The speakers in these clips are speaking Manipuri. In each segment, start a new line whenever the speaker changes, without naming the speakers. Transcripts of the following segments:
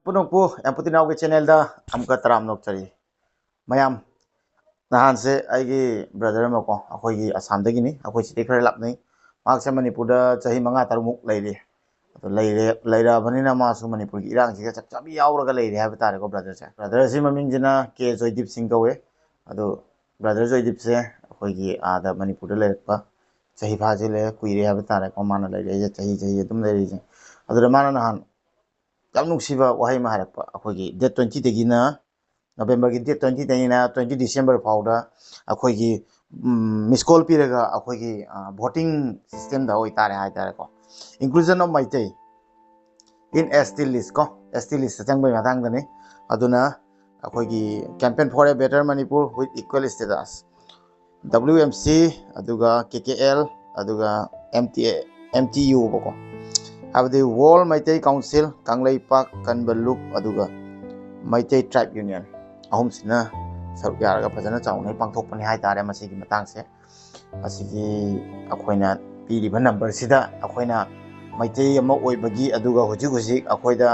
पुनःपु Amputee नाव के चैनल दा हमका तराम नोक चली मयाम नहान से आइगी ब्रदर मको अखोई असम दगिनी अखोई सिटी खरे लापनै माक से मणिपुर दा चाही मंगा तरुमुक लैरे तो लैरा बनिना मासु मणिपुर की इरांग सिगा चपचाबी यावरगा लैरे हाबे तारे को ब्रदर से ममिंग जिना के जोयदीप सिंह कवे अदो ब्रदर जोयदीप से अखोई की आदा मणिपुर दा लेरपा चाही फाजे ले कुइरे हाबे तारे को माना लैरे चाही अदुम लैरे जे अदो माना नहान yam nungsiba wahay maharappa akhoigi date 20 dagina November gi date 20 dagina 20 December fauda akhoigi miss call piraga akhoigi voting system da hoi tare hai tare ko inclusion of Meitei in ST list ko ST list chang bai matang dani aduna akhoigi campaign for a better Manipur with equal status WMC aduga KKL aduga MTU boko Abdi World Meitei Council Kanglei Park Kanbaluk aduga Meitei Tribe Union ahum sina saruk yaraga fajana chaunai pangthokpani hai tare masigi matang se asigi akhoina piriba number sida akhoina Meitei ama oibagi aduga hoji akhoida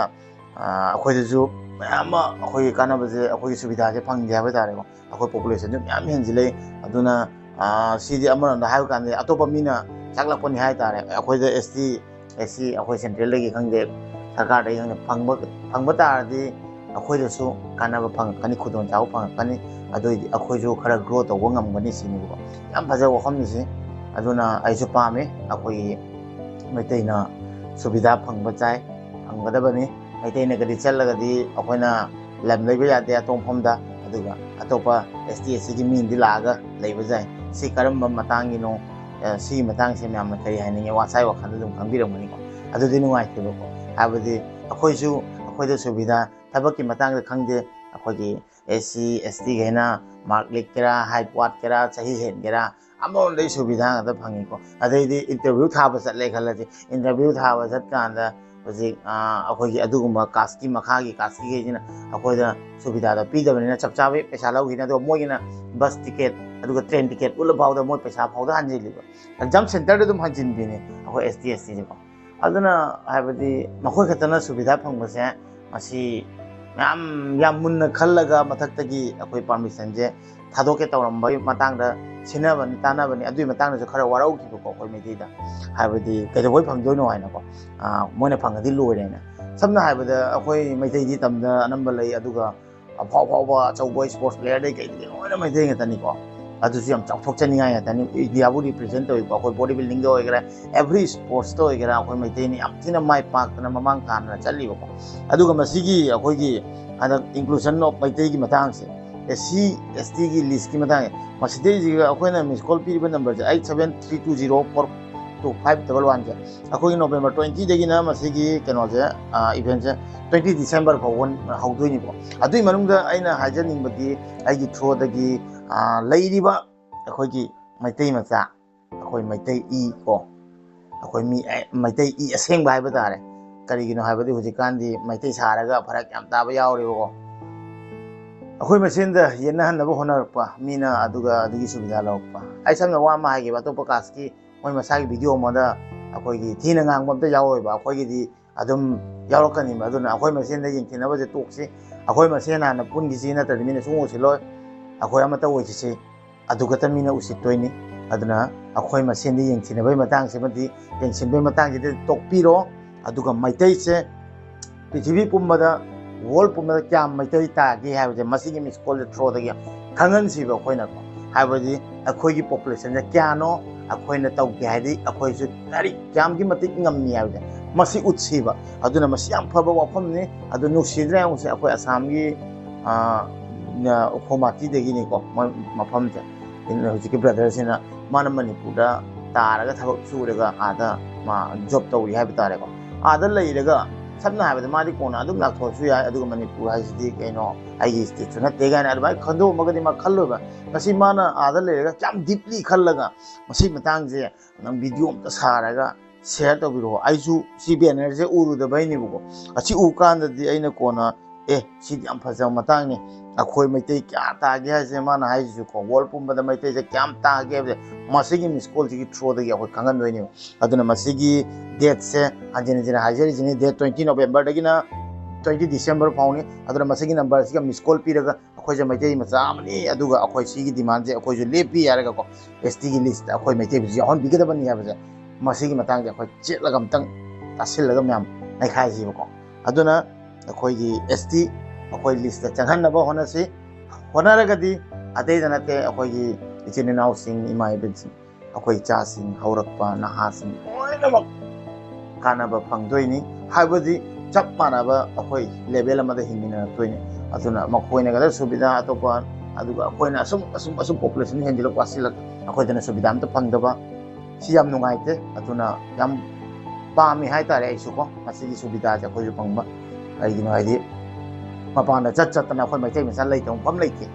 akhoida ju mayama akhoi kanabaje akhoi subidha je phangge ha tare ko akhoi population ju myam henjile aduna sidi amana da hayu kan atopa mina chaklakpani hai tare akhoida ST ऐसी अखोई सेंट्रल लगी खंगे सरकार दे खंगे फंगब तारदी अखोई दसु कानाबा फंगकनी खुदों चाव फंगकनी अदोइदि अखोई जो खरा ग्रो तौबो ngamgani सिनि बो याम फजा वखम निसि अदुना आइसु पामे अखोई मैतैना सुविधा फंगब चाय फंगदबनी मैतैना गदि चलगदि अखोइना लम लैबा यादे अतोंफमदा अदुगा अतोपा ST की मीन दि लागा लैबा जाय सि करम मतांगिनो सी मतंग से मैम कई है वासाई वखान खाबीरमनी अदुदी नुंगाइतेबको हाबदी अखोइसु अखोइद सुविधा थबक की मतंग खंगे अखोइगी SC ST गैना मार्क लिखकेरा हाइट वाट केरा सही हेनगेरा अमोन दे सुविधा अद फंगिको अदैदी इंटरव्यू थाबा चले खलजे इंटरव्यू थाबा चत कांदा हजिक अखोइगी अदुगुमा कास्की मखागी कास्की गेजिना अखोइदा सुविधा द पीदबनिना चपचाबे पैसा लौगिना दो मोगिना बस टिकट अदुगा ट्रेन टिकट उल फाउदा मोय पैसा फाउदा हंजिलिबा एग्जाम सेंटर दम हंजिन बिने अखो ST जेको अदुना हाबदी मखोय खतना सुविधा फंगबसे मसी याम मुन्न खल्लगा मथक्तगी अखोय परमिशन जे थादोके तौरमबय मतंगदा सिनाबनि तानाबनि अदुई मतंगदा खरा वारौखिबको अखोय मेदिदा हाबदी कदबोय फंगदोनो हायनाको मोयना फंगदी लोयरेना सबना हाबदा अखोय मैतैदी तमदा अनंबा लई अदुगा अफावफावा चौबोय स्पोर्ट्स प्लेयर दे कई ओना मैतै ngतनिको अदुसु याम चाउथोकचनिङाय यातनि इंडियाबु रिप्रेजेंट तोइको अखोय बॉडी बिल्डिंग दो होइगरा एवरी स्पोर्ट्स तो होइगरा अखोय मैतैनि याम थिना माय पाकना ममांग काना चलिबको अदुगा मसिगी अखोयगी अदा इंक्लूजन ऑफ मैतै की मतंग से SC ST की लिस्ट की मतंग मसिदे जिगा अखोयना मिस कॉल पीरिबा नंबर 8732042511 जे अखोय नवंबर 20 दगिना मसिगी केनो जे इवेंट से 20 December फावन हौदोइनिबो अदुई मनुंगदा आइना हाजनिंगबदी आइगी थ्रोदगी लैरिबा अखोयगी मैतै मचा अखोय मैतै ई को अखोय मी मैतै ई असेंबा हाइबा तारे करिगिनो हाइबदी हुजिकांदी मैतै सारागा फरक याम ताबा यावरेबो अखोय मसेंदा येना हनबो होनरपा मीना अदुगा अदुगी सुविधा लौपा आइ समना वा मा हाइगे बातो पकास की मोय मसागी वीडियो मोदा अखोयगी थीना ngang बमता यावोयबा अखोयगी अदुम यावरकनी अदुना अखोय मसेंदा यिंथिनबजे तोक्सी अखोय मसेना न पुनगिसी नतदि मीना सुंगोसिलोय अखोय अमता ओइसिसे अदुगत मीना उसितोयनी अदुना अखोय मसेंदी यिंथिनबय मतंग सेमदि यिंसिनबय मतंग जे तोकपिरो अदुगा मैतै से पृथ्वी पुंबदा वर्ल्ड पुंबदा क्या मैतै तागे हाबजे मसिगी मिस कॉल थ्रोदगी खंगन सिबो अखोयना को हाबदी अखोयगी पॉपुलेशन जे क्यानो अखोयना तौगे हादि अखोयसु तारी क्यामगी मतिक ngammi हाबजे मसी उत्सिबा अदुना मसी याम फबा वाफमने अदु नुसिद्रा यामसे अखोय असमगी खोमाती देगिनी को मफम से हुजिकी ब्रदर सिना माना मणिपुरदा तारगा थबक सुरगा आदा मा जॉब तौरी हाबे तारे को आदा लैरगा सबना हाबे मादी कोना अदुम लाथोसु या अदुगा मणिपुर हाइसिदी कैनो आइगी स्टेट सुना तेगाना अदबाय खंदो मगदि मा खल्लोबा मसी माना आदा लैरगा क्याम डीपली खल्लगा मसी मतंग जे नंग वीडियो अमता सारगा शेयर तौबिरो आइसु सी बैनर से उरुदबाइनिबो अछि उकांददि आइना कोना ꯁꯤꯗꯤ ꯌꯥꯝ ꯐꯖꯕ ꯃꯇꯥꯡꯅꯤ ꯑꯩꯈꯣꯏ ꯃꯩꯇꯩ ꯀꯌꯥ ꯇꯥꯒꯦ ꯍꯥꯏꯁꯦ ꯃꯥꯅ ꯍꯥꯏꯁꯤꯁꯨ ꯀꯣ ꯋꯥꯔꯜ ꯄꯨꯝꯕꯗ ꯃꯩꯇꯩꯁꯦ ꯀꯌꯥꯝ ꯇꯥꯒꯦ ꯍꯥꯏꯕꯁꯦ ꯃꯁꯤꯒꯤ ꯃꯤꯁꯀꯣꯜꯁꯤꯒꯤ ꯊ꯭ꯔꯨꯗꯒꯤ ꯑꯩꯈꯣꯏ ꯈꯪꯍꯟꯗꯣꯏꯅꯦꯕ ꯑꯗꯨꯅ ꯃꯁꯤꯒꯤ ꯗꯦꯠꯁꯦ ꯍꯟꯖꯤꯟ ꯍꯟꯖꯤꯟ ꯍꯥꯏꯖꯔꯤꯁꯤꯅꯤ ꯗꯦꯠ 20 ꯅꯣꯕꯦꯝꯕꯔꯗꯒꯤꯅ 20 ꯗꯤꯁꯦꯝꯕꯔ ꯐꯥꯎꯅꯤ ꯑꯗꯨꯅ ꯃꯁꯤꯒꯤ ꯅꯝꯕꯔꯁꯤꯒ ꯃꯤꯁꯀꯣꯜ ꯄꯤꯔꯒ ꯑꯩꯈꯣꯏꯁꯦ ꯃꯩꯇꯩ ꯃꯆꯥ ꯑꯃꯅꯤ ꯑꯗꯨꯒ ꯑꯩꯈꯣꯏ ꯁꯤꯒꯤ ꯗꯤꯃꯥꯟꯁꯦ ꯑꯩꯈꯣꯏꯁꯨ ꯂꯦꯞꯄꯤ ꯍꯥꯏꯔꯒꯀꯣ STꯒꯤ ꯂꯤꯁꯇ ꯑꯩꯈꯣꯏ ꯃꯩꯇꯩꯕꯨꯁꯨ ꯌꯥꯎꯍꯟꯕꯤꯒꯗꯕꯅꯤ ꯍꯥꯏꯕꯁꯦ ꯃꯁꯤꯒꯤ ꯃꯇꯥꯡꯁꯦ ꯑꯩꯈꯣꯏ ꯆꯦꯠꯂꯒ ꯑꯝꯇꯪ ꯇꯥꯁꯤꯜꯂꯒ ꯃꯌꯥꯝ ꯅꯩꯈꯥꯏꯁꯤꯕꯀꯣ ꯑꯗꯨꯅ ꯑꯩꯈꯣꯏꯒꯤ ST ꯑꯩꯈꯣꯏ ꯂꯤꯁꯇ ꯆꯪꯍꯟꯅꯕ ꯍꯣꯠꯅꯁꯤ ꯍꯣꯠꯅꯔꯒꯗꯤ ꯑꯇꯩꯗ ꯅꯠꯇꯦ ꯑꯩꯈꯣꯏꯒꯤ ꯏꯆꯤꯟ ꯏꯅꯥꯎꯁꯤꯡ ꯏꯃꯥ ꯏꯕꯦꯟꯁꯤꯡ ꯑꯩꯈꯣꯏ ꯏꯆꯥꯁꯤꯡ ꯍꯧꯔꯛꯄ ꯅꯍꯥꯁꯤꯡ ꯂꯣꯏꯅꯃꯛ ꯀꯥꯟꯅꯕ ꯐꯪꯗꯣꯏꯅꯤ ꯍꯥꯏꯕꯗꯤ ꯆꯞ ꯃꯥꯟꯅꯕ ꯑꯩꯈꯣꯏ ꯂꯦꯚꯦꯜ ꯑꯃꯗ ꯍꯤꯡꯃꯤꯟꯅꯔꯛꯇꯣꯏꯅꯤ ꯑꯗꯨꯅ ꯃꯈꯣꯏꯅꯒꯗ ꯁꯨꯕꯤꯗꯥ ꯑꯇꯣꯞꯄ ꯑꯗꯨꯒ ꯑꯩꯈꯣꯏꯅ ꯑꯁꯨꯝ ꯄꯣꯄꯨꯂꯦꯁꯟ ꯍꯦꯟꯖꯤꯜꯂꯛ ꯋꯥꯁꯤꯜꯂꯛ ꯑꯩꯈꯣꯏꯗꯅ ꯁꯨꯕꯤꯗꯥ ꯑꯝꯇ ꯐꯪꯗꯕ ꯁꯤ ꯌꯥꯝ ꯅꯨꯡꯉꯥꯏꯇꯦ ꯑꯗꯨꯅ ꯌꯥꯝ ꯄꯥꯝꯃꯤ ꯍꯥꯏꯇꯥꯔꯦ ꯑꯩꯁꯨꯀꯣ ꯃꯁꯤꯒꯤ ꯁꯨꯕꯤꯗꯥꯁꯦ ꯑꯩꯈꯣꯏꯁꯨ ꯐꯪꯕ ꯀꯩꯒꯤꯅꯣ ꯍꯥꯏꯗꯤ ꯃꯄꯥꯟꯗ ꯆꯠꯇꯅ ꯑꯩꯈꯣꯏ ꯃꯩꯇꯩ ꯃꯆꯥ ꯂꯩꯇꯕ ꯃꯐꯝ ꯂꯩꯇꯦ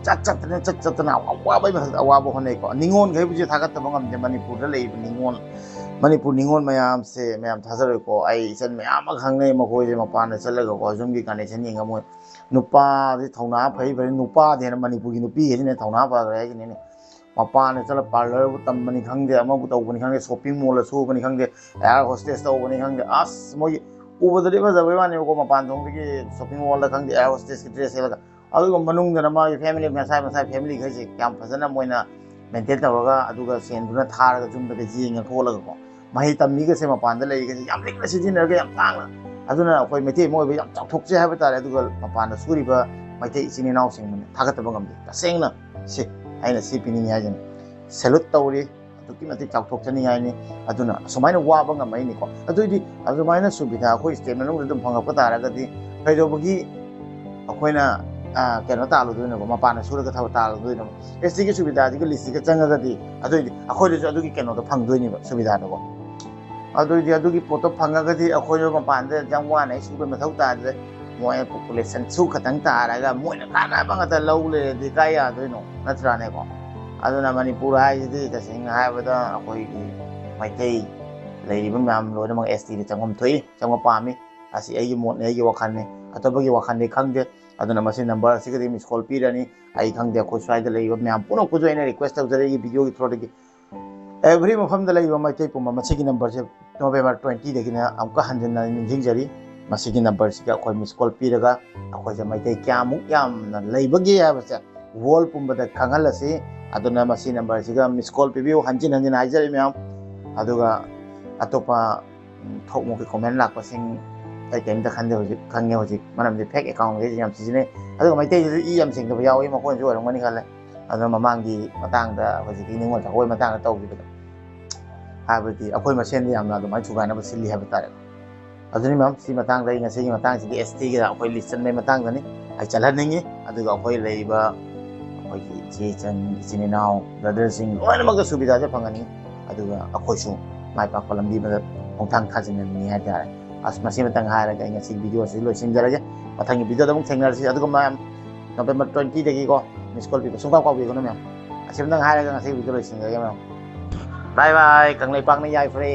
ꯆꯠꯇꯅ ꯑꯋꯥꯕꯒꯤ ꯃꯊꯛꯇ ꯑꯋꯥꯕ ꯍꯣꯠꯅꯩꯀꯣ ꯅꯤꯉꯣꯜꯈꯩꯕꯨꯁꯨ ꯊꯥꯒꯠꯇꯕ ꯉꯝꯗꯦ ꯃꯅꯤꯄꯨꯔꯗ ꯂꯩꯔꯤꯕ ꯃꯅꯤꯄꯨꯔ ꯅꯤꯉꯣꯜ ꯃꯌꯥꯝꯁꯦ ꯃꯌꯥꯝ ꯊꯥꯖꯔꯣꯏꯀꯣ ꯑꯩ ꯏꯆꯟ ꯃꯌꯥꯝ ꯑꯃ ꯈꯪꯅꯩ ꯃꯈꯣꯏꯁꯦ ꯃꯄꯥꯟꯗ ꯆꯠꯂꯒꯀꯣ ꯌꯨꯝꯒꯤ ꯀꯟꯗꯤꯁꯟ ꯌꯦꯡꯉ ꯃꯣꯏ ꯅꯨꯄꯥꯗꯤ ꯊꯧꯅꯥ ꯐꯩ ꯅꯨꯄꯥꯗꯤ ꯍꯦꯟꯅ ꯃꯅꯤꯄꯨꯔꯒꯤ ꯅꯨꯄꯤꯈꯩꯁꯤꯅ ꯊꯧꯅꯥ ꯐꯈ꯭ꯔꯦ ꯍꯥꯏꯁꯤꯅꯤꯅꯦ ꯃꯄꯥꯟꯗ ꯆꯠꯂ ꯄꯥꯔꯂꯔꯕꯨ ꯇꯝꯕꯅꯤ ꯈꯪꯗꯦ ꯑꯃꯕꯨ ꯇꯧꯕꯅꯤ ꯈꯪꯗꯦ ꯁꯣꯞꯄꯤꯡ ꯃꯣꯜꯗ ꯁꯨꯕꯅꯤ ꯈꯪꯗꯦ ꯑꯦꯌꯥꯔ ꯍꯣꯁꯇꯦꯁ ꯇꯧꯕꯅꯤ ꯈꯪꯗꯦ ꯑꯁ ꯃꯣꯏꯒꯤ ꯎꯕꯗꯗꯤ ꯐꯖꯕꯩ ꯋꯥꯅꯦꯕꯀꯣ ꯃꯄꯥꯟ ꯊꯣꯡꯗꯒꯤ ꯁꯣꯞꯄꯤꯡ ꯃꯣꯜꯗ ꯈꯪꯗꯦ ꯑꯦꯌꯥꯔ ꯍꯣꯁꯇꯦꯁꯀꯤ ꯗ꯭ꯔꯦꯁ ꯁꯦꯠꯂꯒ ꯑꯗꯨꯒ ꯃꯅꯨꯡꯗꯅ ꯃꯥꯒꯤ ꯐꯦꯃꯤꯂꯤ ꯃꯁꯥ ꯐꯦꯃꯤꯂꯤꯈꯩꯁꯦ ꯌꯥꯝ ꯐꯖꯅ ꯃꯣꯏꯅ ꯃꯦꯟꯇꯦꯟ ꯇꯧꯔꯒ ꯑꯗꯨꯒ ꯁꯦꯟꯗꯨꯅ ꯊꯥꯔꯒ ꯌꯨꯝꯗꯒ ꯌꯦꯡꯉ ꯈꯣꯠꯂꯒꯀꯣ ꯃꯍꯩ ꯇꯝꯃꯤꯒꯁꯦ ꯃꯄꯥꯟꯗ ꯂꯩꯔꯤꯒꯁꯦ ꯌꯥꯝ ꯂꯤꯛꯅ ꯁꯤꯖꯤꯟꯅꯔꯒ ꯌꯥꯝ ꯇꯥꯡꯅ ꯑꯗꯨꯅ ꯑꯩꯈꯣꯏ ꯃꯩꯇꯩ ꯑꯃ ꯑꯣꯏꯕ ꯌꯥꯝ ꯆꯥꯎꯊꯣꯛꯆꯩ ꯍꯥꯏꯕ ꯇꯥꯔꯦ ꯑꯗꯨꯒ ꯃꯄꯥꯟꯗ ꯁꯨꯔꯤꯕ ꯃꯩꯇꯩ ꯏꯆꯤꯟ ꯏꯅꯥꯎꯁꯤꯡꯅ ꯊꯥꯒꯠꯇꯕ ꯉꯝꯗꯦ ꯇꯁꯦꯡꯅ ꯑꯩꯅ ꯁꯤ ꯄꯤꯅꯤꯡꯉꯤ ꯍꯥꯏꯖꯅꯤ ꯁꯦꯂꯨꯠ ꯇꯧꯔꯤ ꯑꯗꯨꯛꯀꯤ ꯃꯇꯤꯛ ꯆꯥꯎꯊꯣꯛꯆꯅꯤꯡꯉꯥꯏꯅꯤ ꯑꯗꯨꯅ ꯑꯁꯨꯃꯥꯏꯅ ꯋꯥꯕ ꯉꯝꯃꯛꯏꯅꯤꯀꯣ ꯑꯗꯨꯏꯗꯤ ꯑꯗꯨꯃꯥꯏꯅ ꯁꯨꯕꯤꯗꯥ ꯑꯩꯈꯣꯏ ꯁ꯭ꯇꯦꯠ ꯃꯅꯨꯡꯗ ꯑꯗꯨꯝ ꯐꯪꯉꯛꯄ ꯇꯥꯔꯒꯗꯤ ꯀꯩꯗꯧꯕꯒꯤ ꯑꯩꯈꯣꯏꯅ ꯀꯩꯅꯣ ꯇꯥꯜꯂꯨꯗꯣꯏꯅꯣꯕ ꯃꯄꯥꯟꯗ ꯁꯨꯔꯒ ꯊꯕꯛ ꯇꯥꯜꯂꯨꯗꯣꯏꯅꯣꯕ STꯒꯤ ꯁꯨꯕꯤꯗꯥꯁꯤꯒ ꯂꯤꯁꯁꯤꯒ ꯆꯪꯉꯒꯗꯤ ꯑꯗꯨꯏꯗꯤ ꯑꯩꯈꯣꯏꯗꯁꯨ ꯑꯗꯨꯒꯤ ꯀꯩꯅꯣꯗꯣ ꯐꯪꯗꯣꯏꯅꯦꯕ ꯁꯨꯕꯤꯗꯥꯗꯣꯀꯣ ꯑꯗꯨꯏꯗꯤ ꯑꯗꯨꯒꯤ ꯄꯣꯠꯇꯣ ꯐꯪꯉꯒꯗꯤ ꯑꯩꯈꯣꯏꯁꯨ ꯃꯄꯥꯟꯗ ꯌꯥꯝ ꯋꯥꯅ ꯁꯨꯕ ꯃꯊꯧ ꯇꯥꯗ꯭ꯔꯦ ꯃꯣꯏ ꯄꯣꯄꯨꯂꯦꯁꯟ ꯁꯨ ꯈꯛꯇꯪ ꯇꯥꯔꯒ ꯃꯣꯏꯅ ꯀꯥꯟꯅꯕ ꯉꯥꯛꯇ ꯂꯧ ꯂꯩꯔꯗꯤ ꯀꯥꯏ ꯌꯥꯗꯣꯏꯅꯣ ꯅꯠꯇ꯭ꯔꯥꯅꯦꯀꯣ ꯑꯗꯨꯅ ꯃꯅꯤꯄꯨꯔ ꯍꯥꯏꯁꯤꯗꯤ ꯇꯁꯦꯡꯅ ꯍꯥꯏꯕꯗ ꯑꯩꯈꯣꯏꯒꯤ ꯃꯩꯇꯩ ꯂꯩꯔꯤꯕ ꯃꯌꯥꯝ ꯂꯣꯏꯅꯃꯛ STꯗ ꯆꯪꯐꯝ ꯊꯣꯛꯏ ꯆꯪꯕ ꯄꯥꯝꯃꯤ ꯑꯁꯤ ꯑꯩꯒꯤ ꯃꯣꯠꯅꯤ ꯑꯩꯒꯤ ꯋꯥꯈꯜꯅꯤ ꯑꯇꯣꯞꯄꯒꯤ ꯋꯥꯈꯜꯗꯤ ꯈꯪꯗꯦ ꯑꯗꯨꯅ ꯃꯁꯤ ꯅꯝꯕꯔ ꯑꯁꯤꯒꯗꯤ ꯃꯤꯁꯀꯣꯜ ꯄꯤꯔꯅꯤ ꯑꯩ ꯈꯪꯗꯦ ꯑꯩꯈꯣꯏ ꯁ꯭ꯋꯥꯏꯗ ꯂꯩꯔꯤꯕ ꯃꯌꯥꯝ ꯄꯨꯝꯅꯃꯛꯄꯨꯁꯨ ꯑꯩꯅ ꯔꯤꯀ꯭ꯋꯦꯁ ꯇꯧꯖꯔꯛꯏ ꯚꯤꯗꯤꯑꯣꯒꯤ ꯊ꯭ꯔꯨꯗꯒꯤ ꯑꯦꯚ꯭ꯔꯤ ꯃꯐꯝꯗ ꯂꯩꯔꯤꯕ ꯃꯩꯇꯩ ꯄꯨꯝꯕ ꯃꯁꯤꯒꯤ ꯅꯝꯕꯔꯁꯦ ꯅꯣꯕꯦꯝꯕꯔ 20ꯗꯒꯤꯅ ꯑꯃꯨꯛꯀ ꯍꯟꯖꯤꯟꯅ ꯅꯤꯡꯁꯤꯡꯖꯔꯤ ꯃꯁꯤꯒꯤ ꯅꯝꯕꯔꯁꯤꯒ ꯑꯩꯈꯣꯏ ꯃꯤꯁꯀꯣꯜ ꯄꯤꯔꯒ ꯑꯩꯈꯣꯏꯁꯦ ꯃꯩꯇꯩ ꯀꯌꯥꯃꯨꯛ ꯌꯥꯝꯅ ꯂꯩꯕꯒꯦ ꯍꯥꯏꯕꯁꯦ ꯋꯥꯔꯜ ꯄꯨꯝꯕꯗ ꯈꯪꯍꯜꯂꯁꯤ ꯑꯗꯨꯅ ꯃꯁꯤ ꯅꯝꯕꯔꯁꯤꯒ ꯃꯤꯁꯀꯣꯜ ꯄꯤꯕꯤꯌꯨ ꯍꯟꯖꯤꯟ ꯍꯟꯖꯤꯟ ꯍꯥꯏꯖꯔꯤ ꯃꯌꯥꯝ ꯑꯗꯨꯒ ꯑꯇꯣꯞꯄ ꯊꯣꯛꯃꯣꯛꯀꯤ ꯀꯣꯃꯦꯟ ꯂꯥꯛꯄꯁꯤꯡ ꯑꯩ ꯀꯔꯤꯝꯇ ꯈꯟꯗꯦ ꯍꯧꯖꯤꯛ ꯈꯪꯉꯦ ꯍꯧꯖꯤꯛ ꯃꯔꯝꯗꯤ ꯐꯦꯛ ꯑꯦꯀꯥꯎꯟꯈꯩꯁꯦ ꯌꯥꯝ ꯁꯤꯖꯤꯟꯅꯩ ꯑꯗꯨꯒ ꯃꯩꯇꯩꯗꯁꯨ ꯌꯥꯝ ꯁꯦꯡꯗꯕ ꯌꯥꯎꯏ ꯃꯈꯣꯏꯅꯁꯨ ꯑꯣꯏꯔꯝꯒꯅꯤ ꯈꯜꯂꯦ ꯑꯗꯨꯅ ꯃꯃꯥꯡꯒꯤ ꯃꯇꯥꯡꯗ ꯍꯧꯖꯤꯛꯀꯤ ꯅꯤꯡꯉꯣꯜ ꯆꯥꯛꯀꯧꯕꯒꯤ ꯃꯇꯥꯡꯗ ꯇꯧꯈꯤꯕꯗꯣ ꯍꯥꯏꯕꯗꯤ ꯑꯩꯈꯣꯏ ꯃꯁꯦꯟꯗ ꯌꯥꯝꯅ ꯑꯗꯨꯃꯥꯏꯅ ꯊꯨꯒꯥꯏꯅꯕ ꯁꯤꯜꯂꯤ ꯍꯥꯏꯕ ꯇꯥꯔꯦ ꯑꯗꯨꯅꯤ ꯃꯦꯝ ꯁꯤ ꯃꯇꯥꯡꯗ ꯑꯩ ꯉꯁꯤꯒꯤ ꯃꯇꯥꯡꯁꯤꯗꯤ STꯒꯤꯗ ꯑꯩꯈꯣꯏ ꯂꯤꯁ ꯆꯟꯕꯒꯤ ꯃꯇꯥꯡꯗꯅꯤ ꯑꯩ ꯆꯜꯍꯟꯅꯤꯡꯉꯤ ꯑꯗꯨꯒ ꯑꯩꯈꯣꯏ ꯂꯩꯔꯤꯕ ꯑꯩꯈꯣꯏꯒꯤ ꯏꯆꯤꯟ ꯏꯅꯥꯎ ꯕ꯭ꯔꯗꯔꯁꯤꯡ ꯂꯣꯏꯅꯃꯛꯇ ꯁꯨꯕꯤꯗꯥꯁꯦ ꯐꯪꯍꯟꯅꯤꯡꯉꯤ ꯑꯗꯨꯒ ꯑꯩꯈꯣꯏꯁꯨ ꯃꯥꯏ ꯄꯥꯛꯄ ꯂꯝꯕꯤ ꯑꯃꯗ ꯈꯣꯡꯊꯥꯡ ꯊꯥꯖꯤꯟꯅꯅꯤꯡꯉꯤ ꯍꯥꯏꯇꯥꯔꯦ ꯑꯁ ꯃꯁꯤꯃꯇꯪ ꯍꯥꯏꯔꯒ ꯑꯩ ꯉꯁꯤꯒꯤ ꯚꯤꯗꯤꯑꯣꯁꯤ ꯂꯣꯏꯁꯤꯟꯖꯔꯒꯦ ꯃꯊꯪꯒꯤ ꯚꯤꯗꯤꯑꯣꯗ ꯑꯃꯨꯛ ꯊꯦꯡꯅꯔꯁꯤ ꯑꯗꯨꯒ ꯃꯌꯥꯝ ꯅꯣꯕꯦꯝꯕꯔ 20ꯗꯒꯤꯀꯣ ꯃꯤꯁꯀꯣꯜ ꯄꯤꯕ ꯁꯨꯡꯀꯥꯎ ꯀꯥꯎꯕꯤꯒꯅꯨ ꯃꯌꯥꯝ ꯑꯁꯤꯃꯇꯪ ꯍꯥꯏꯔꯒ ꯉꯁꯤꯒꯤ ꯚꯤꯗꯤꯑꯣ ꯂꯣꯏꯁꯤꯟꯖꯔꯒꯦ ꯃꯌꯥꯝ ꯕꯥꯏ ꯕꯥꯏ ꯀꯪꯂꯩꯄꯥꯛꯅ ꯌꯥꯏꯐꯔꯦ